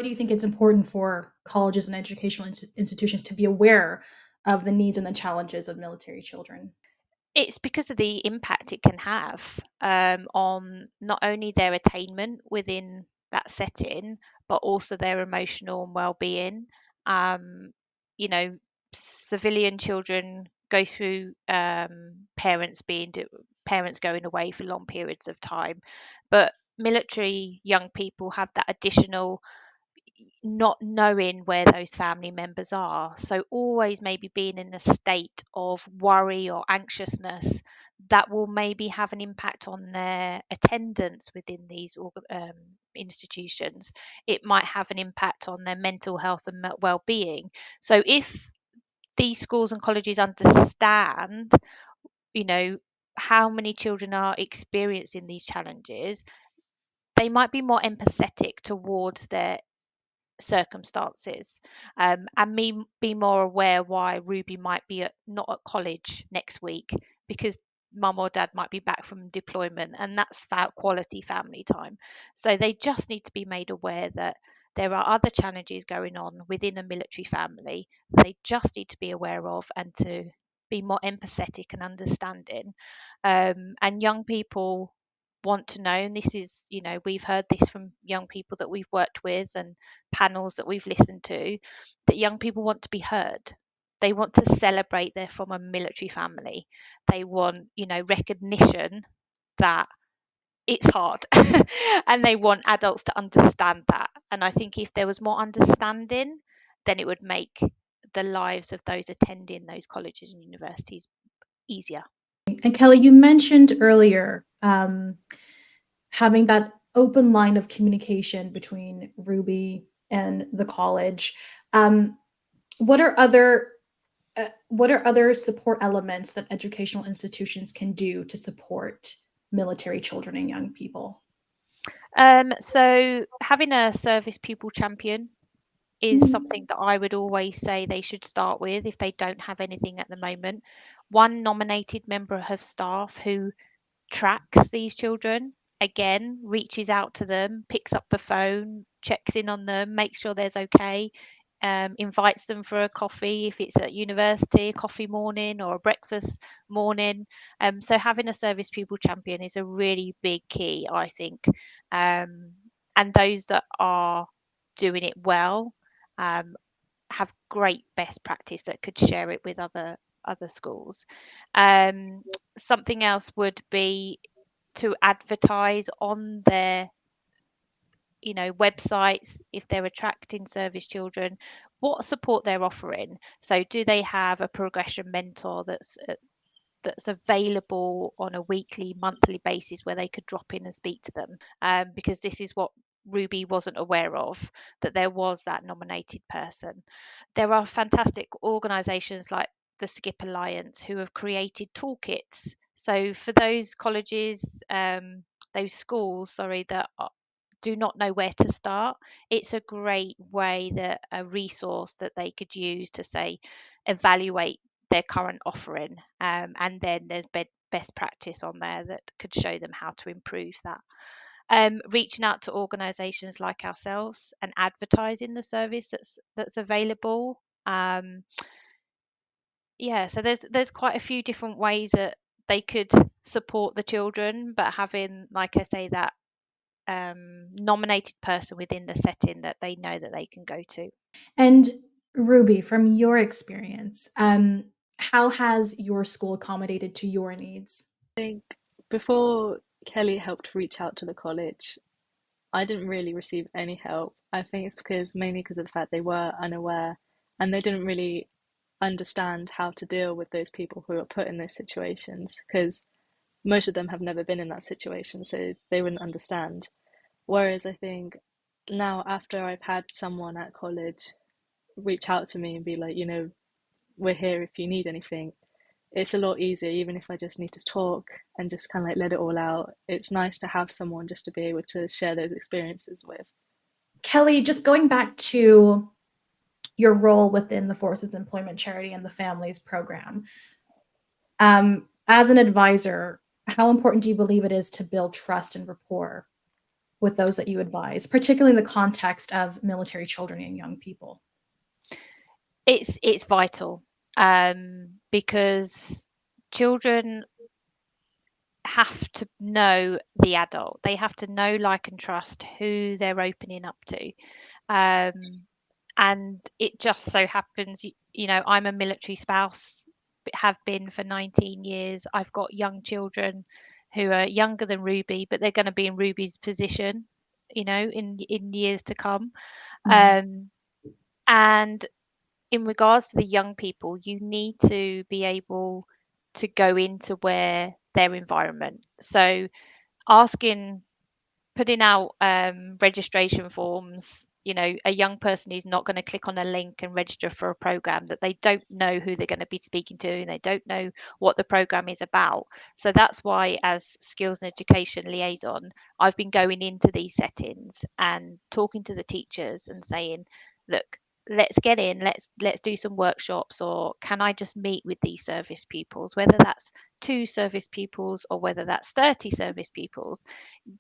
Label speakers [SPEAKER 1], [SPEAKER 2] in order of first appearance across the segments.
[SPEAKER 1] do you think it's important for colleges and educational institutions to be aware of the needs and the challenges of military children?
[SPEAKER 2] It's because of the impact it can have on not only their attainment within that setting, but also their emotional and well-being. Um, you know, civilian children go through parents going away for long periods of time, but military young people have that additional not knowing where those family members are. So, always maybe being in a state of worry or anxiousness that will maybe have an impact on their attendance within these institutions. It might have an impact on their mental health and well-being. So, if these schools and colleges understand, you know, how many children are experiencing these challenges, they might be more empathetic towards their circumstances, and me be more aware why Ruby might be not at college next week because mum or dad might be back from deployment, and that's quality family time. So they just need to be made aware that there are other challenges going on within a military family. They just need to be aware of and to be more empathetic and understanding. And young people want to know, and this is, we've heard this from young people that we've worked with and panels that we've listened to, that young people want to be heard. They want to celebrate they're from a military family. They want, recognition that it's hard and they want adults to understand that. And I think if there was more understanding, then it would make the lives of those attending those colleges and universities easier.
[SPEAKER 1] And Kelly, you mentioned earlier having that open line of communication between Ruby and the college. Um, what are other support elements that educational institutions can do to support military children and young people?
[SPEAKER 2] So having a service pupil champion is something that I would always say they should start with if they don't have anything at the moment. One nominated member of staff who tracks these children, again, reaches out to them, picks up the phone, checks in on them, makes sure there's okay, invites them for a coffee if it's at university, a coffee morning or a breakfast morning. So having a service pupil champion is a really big key, I think. And those that are doing it well have great best practice that could share it with other schools. Something else would be to advertise on their websites if they're attracting service children, what support they're offering. So do they have a progression mentor that's available on a weekly, monthly basis where they could drop in and speak to them? Because this is what Ruby wasn't aware of, that there was that nominated person. There are fantastic organisations like the Skip Alliance who have created toolkits. So for those colleges, those schools, sorry, that do not know where to start, it's a great way, that a resource that they could use to say evaluate their current offering, and then there's best practice on there that could show them how to improve that. Reaching out to organisations like ourselves and advertising the service that's available. Yeah, so there's quite a few different ways that they could support the children, but having, like I say, that nominated person within the setting that they know that they can go to.
[SPEAKER 1] And Ruby, from your experience, how has your school accommodated to your needs?
[SPEAKER 3] Think before Kelly helped reach out to the college, I didn't really receive any help. I think it's mainly because of the fact they were unaware and they didn't really understand how to deal with those people who are put in those situations because most of them have never been in that situation, so they wouldn't understand. Whereas I think now, after I've had someone at college reach out to me and be like, we're here if you need anything, it's a lot easier, even if I just need to talk and just kind of like let it all out. It's nice to have someone just to be able to share those experiences with.
[SPEAKER 1] Kelly, just going back to your role within the Forces Employment Charity and the Families Program, as an advisor, how important do you believe it is to build trust and rapport with those that you advise, particularly in the context of military children and young people?
[SPEAKER 2] It's vital, because children have to know the adult. They have to know, like, and trust who they're opening up to. And it just so happens, you know, I'm a military spouse, have been for 19 years. I've got young children who are younger than Ruby, but they're going to be in Ruby's position, you know, in years to come.
[SPEAKER 1] Mm.
[SPEAKER 2] And in regards to the young people, you need to be able to go into their environment. So asking, putting out registration forms. You know, a young person is not going to click on a link and register for a program that they don't know who they're going to be speaking to, and they don't know what the program is about. So that's why, as skills and education liaison, I've been going into these settings and talking to the teachers and saying, look, let's get in, let's do some workshops, or can I just meet with these service pupils, whether that's 2 service pupils or whether that's 30 service pupils,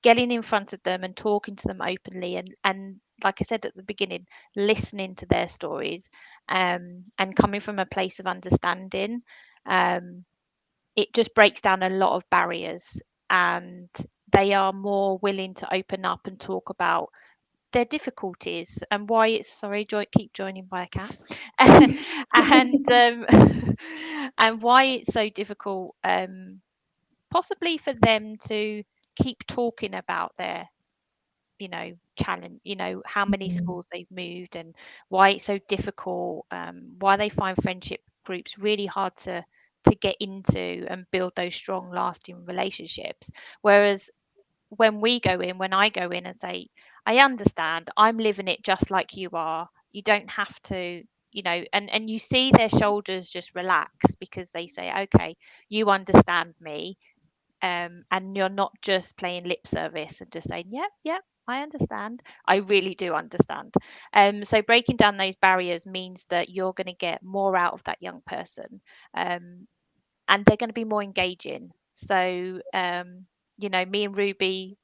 [SPEAKER 2] getting in front of them and talking to them openly, and like I said at the beginning, listening to their stories, and coming from a place of understanding. um, it just breaks down a lot of barriers, and they are more willing to open up and talk about their difficulties and why it's, sorry, keep joining by a cat. And and why it's so difficult, possibly for them to keep talking about their, you know, challenge, you know, how many
[SPEAKER 1] Mhm.
[SPEAKER 2] schools they've moved and why it's so difficult, why they find friendship groups really hard to get into and build those strong lasting relationships. Whereas when I go in and say, I understand, I'm living it just like you are, you don't have to, you know, and you see their shoulders just relax because they say, okay, you understand me, and you're not just playing lip service and just saying, yep, yep, I understand. I really do understand. So breaking down those barriers means that you're going to get more out of that young person, and they're going to be more engaging. So, you know, me and Ruby,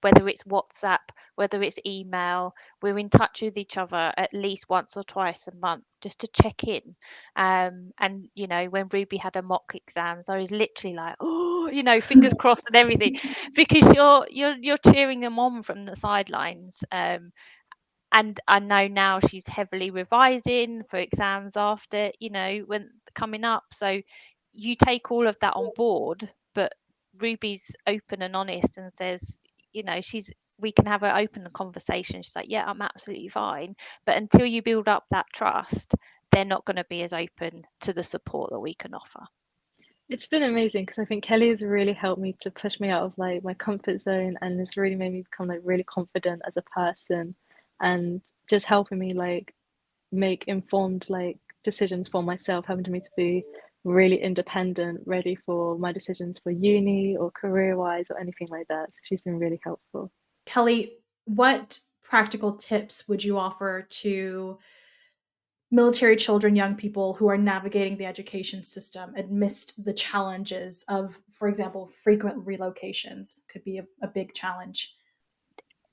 [SPEAKER 2] whether it's WhatsApp, whether it's email, we're in touch with each other at least once or twice a month just to check in. And you know, when Ruby had her mock exams, I was literally like, oh, you know, fingers crossed and everything, because you're cheering them on from the sidelines. And I know now she's heavily revising for exams after, you know, when coming up. So you take all of that on board, but Ruby's open and honest and says, you know, we can have an open conversation. She's like, yeah, I'm absolutely fine. But until you build up that trust, they're not going to be as open to the support that we can offer.
[SPEAKER 3] It's been amazing because I think Kelly has really helped me to push me out of like my comfort zone, and it's really made me become like really confident as a person, and just helping me like make informed like decisions for myself, having to me to be really independent, ready for my decisions for uni or career wise or anything like that. So she's been really helpful.
[SPEAKER 1] Kelly, what practical tips would you offer to military children, young people who are navigating the education system amidst the challenges of, for example, frequent relocations could be a big challenge?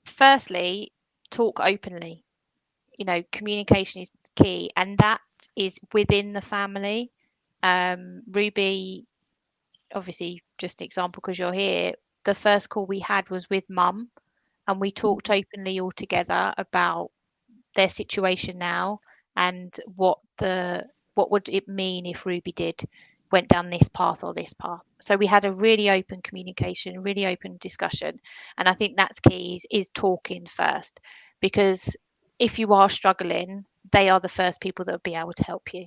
[SPEAKER 2] Firstly, talk openly. You know, communication is key, and that is within the family. Ruby, obviously, just an example because you're here, the first call we had was with mum, and we talked openly all together about their situation now and what would it mean if Ruby did went down this path or this path. So we had a really open communication, really open discussion, and I think that's key, is talking first, because if you are struggling, they are the first people that will be able to help you.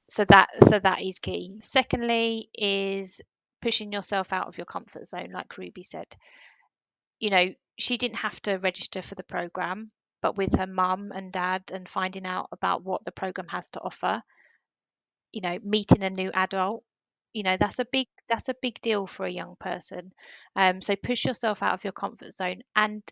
[SPEAKER 2] So that is key. Secondly, is pushing yourself out of your comfort zone, like Ruby said. You know, she didn't have to register for the program, but with her mum and dad and finding out about what the program has to offer, you know, meeting a new adult, you know, that's a big deal for a young person. So push yourself out of your comfort zone and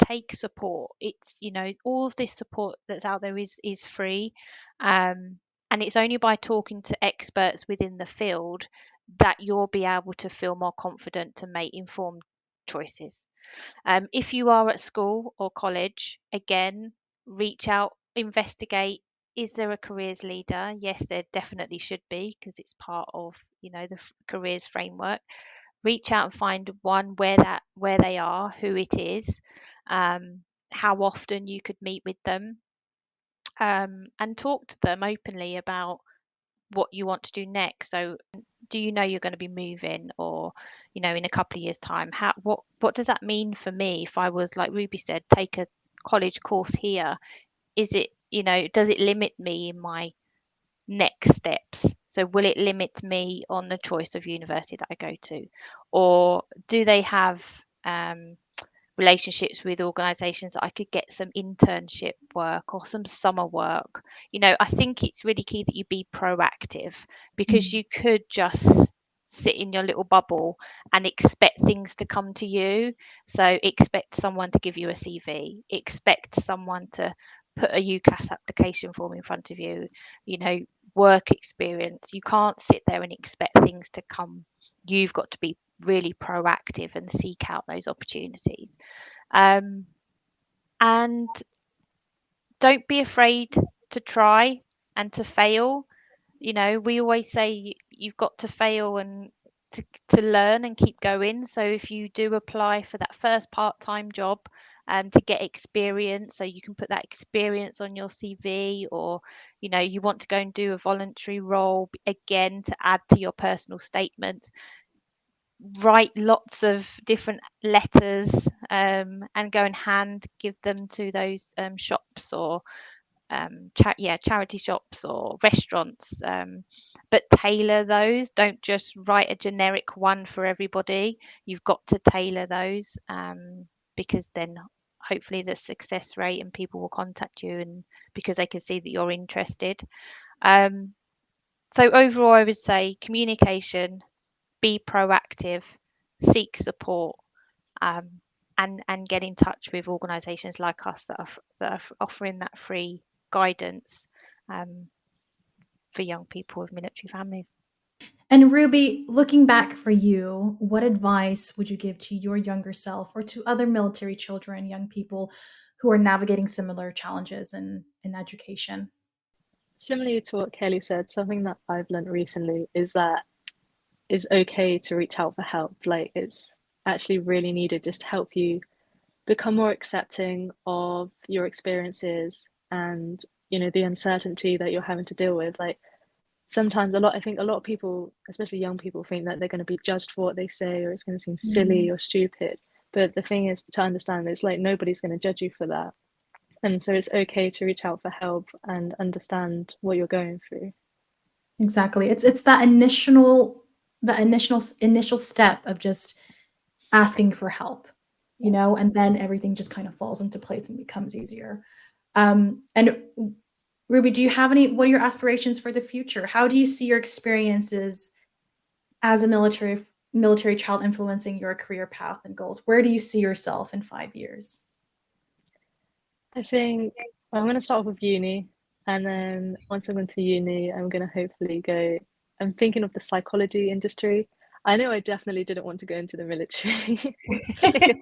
[SPEAKER 2] take support. It's, you know, all of this support that's out there is free, and it's only by talking to experts within the field that you'll be able to feel more confident to make informed choices. If you are at school or college, again, reach out, investigate. Is there a careers leader? Yes, there definitely should be, because it's part of, the careers framework. Reach out and find one where they are, who it is, how often you could meet with them, and talk to them openly about what you want to do next. So, do you know you're going to be moving, or in a couple of years time, what does that mean for me if I was, like Ruby said, take a college course here? Is it, does it limit me in my next steps? So will it limit me on the choice of university that I go to? Or do they have relationships with organizations that I could get some internship work or some summer work? I think it's really key that you be proactive, because
[SPEAKER 1] Mm.
[SPEAKER 2] you could just sit in your little bubble and expect things to come to you. So expect someone to give you a CV, expect someone to put a UCAS application form in front of you, work experience. You can't sit there and expect things to come. You've got to be really proactive and seek out those opportunities. And don't be afraid to try and to fail. We always say you've got to fail and to learn and keep going. So if you do apply for that first part-time job, to get experience, so you can put that experience on your CV, or you want to go and do a voluntary role, again, to add to your personal statement, write lots of different letters, and go and hand give them to those shops, or charity shops or restaurants, but tailor those. Don't just write a generic one for everybody. You've got to tailor those, because then hopefully the success rate, and people will contact you, and because they can see that you're interested. So overall, I would say communication, be proactive, seek support, um, and get in touch with organisations like us that are offering that free guidance, um, for young people with military families.
[SPEAKER 1] And Ruby, looking back for you, what advice would you give to your younger self or to other military children, young people who are navigating similar challenges in education?
[SPEAKER 3] Similarly to what Kelly said, something that I've learned recently is that it's okay to reach out for help. Like, it's actually really needed just to help you become more accepting of your experiences and, the uncertainty that you're having to deal with. Like, sometimes I think a lot of people, especially young people, think that they're going to be judged for what they say, or it's going to seem silly
[SPEAKER 1] Mm,
[SPEAKER 3] or stupid. But the thing is to understand, it's like nobody's going to judge you for that. And so it's okay to reach out for help and understand what you're going through.
[SPEAKER 1] exactly. It's that initial step of just asking for help,
[SPEAKER 3] Yeah.
[SPEAKER 1] and then everything just kind of falls into place and becomes easier. And Ruby, do you have what are your aspirations for the future? How do you see your experiences as a military child influencing your career path and goals? Where do you see yourself in 5 years?
[SPEAKER 3] I think I'm going to start off with uni, and then once I'm into uni, I'm going to hopefully go. I'm thinking of the psychology industry. I know I definitely didn't want to go into the military.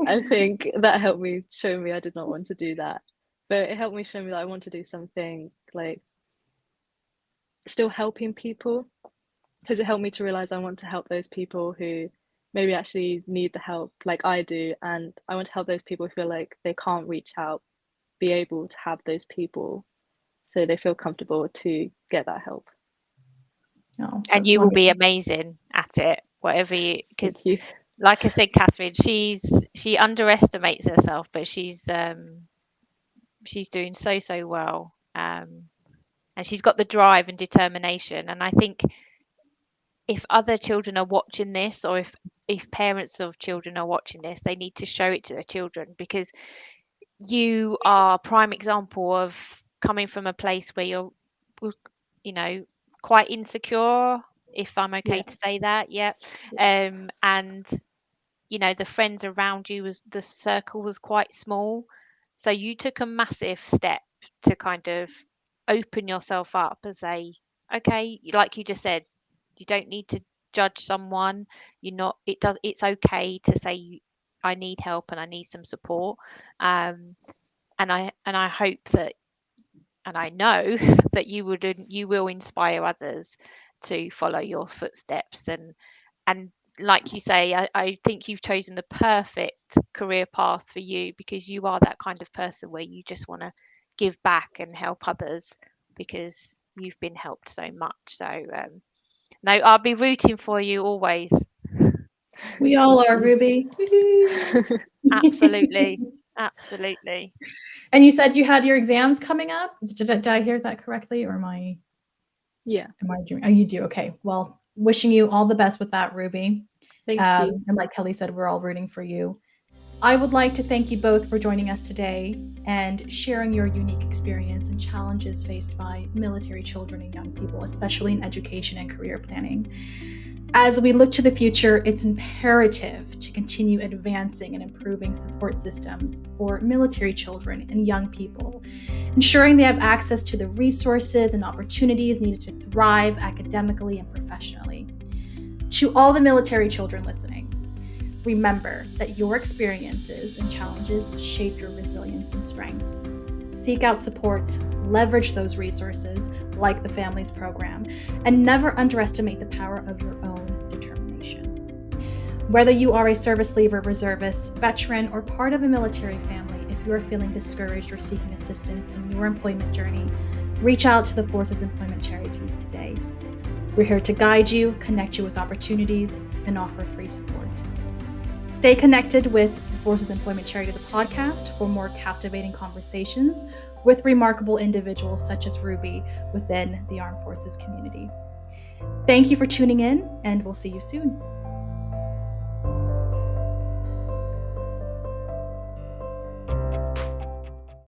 [SPEAKER 3] I think that helped me show me I did not want to do that. But it helped me show me that I want to do something like still helping people, because it helped me to realize I want to help those people who maybe actually need the help like I do. And I want to help those people who feel like they can't reach out, be able to have those people so they feel comfortable to get that help.
[SPEAKER 1] Oh,
[SPEAKER 2] And
[SPEAKER 1] that's
[SPEAKER 2] you will be
[SPEAKER 1] wonderful.
[SPEAKER 2] amazing at it, whatever you,
[SPEAKER 3] Thank
[SPEAKER 2] because
[SPEAKER 3] you.
[SPEAKER 2] like I said, Catherine, she underestimates herself, but she's doing so well. And she's got the drive and determination. And I think if other children are watching this, or if parents of children are watching this, they need to show it to their children, because you are a prime example of coming from a place where you're, you know, quite insecure, if I'm okay
[SPEAKER 3] Yeah.
[SPEAKER 2] to say that. Yeah. And the friends around you, the circle was quite small, so you took a massive step to kind of open yourself up as okay, like you just said, you don't need to judge someone. You're not, it's okay to say I need help and I need some support. And I hope that, and I know that you will inspire others to follow your footsteps. And like you say, I think you've chosen the perfect career path for you, because you are that kind of person where you just want to give back and help others because you've been helped so much. So no, I'll be rooting for you always.
[SPEAKER 1] We all
[SPEAKER 3] Thank
[SPEAKER 1] are,
[SPEAKER 3] you.
[SPEAKER 1] Ruby.
[SPEAKER 2] Absolutely. Absolutely.
[SPEAKER 1] And you said you had your exams coming up. Did I hear that correctly, or
[SPEAKER 3] Yeah,
[SPEAKER 1] am I doing? Oh, you do. Okay. Well, wishing you all the best with that, Ruby.
[SPEAKER 3] thank you.
[SPEAKER 1] And like Kelly said, we're all rooting for you. I would like to thank you both for joining us today and sharing your unique experience and challenges faced by military children and young people, especially in education and career planning. As we look to the future, it's imperative to continue advancing and improving support systems for military children and young people, ensuring they have access to the resources and opportunities needed to thrive academically and professionally. To all the military children listening, remember that your experiences and challenges shape your resilience and strength. Seek out support, leverage those resources like the Families Program, and never underestimate the power of your own determination. Whether you are a service leaver, reservist, veteran, or part of a military family, if you are feeling discouraged or seeking assistance in your employment journey, reach out to the Forces Employment Charity today. We're here to guide you, connect you with opportunities, and offer free support. Stay connected with the Forces Employment Charity, the podcast, for more captivating conversations with remarkable individuals such as Ruby within the Armed Forces community. Thank you for tuning in, and we'll see you soon.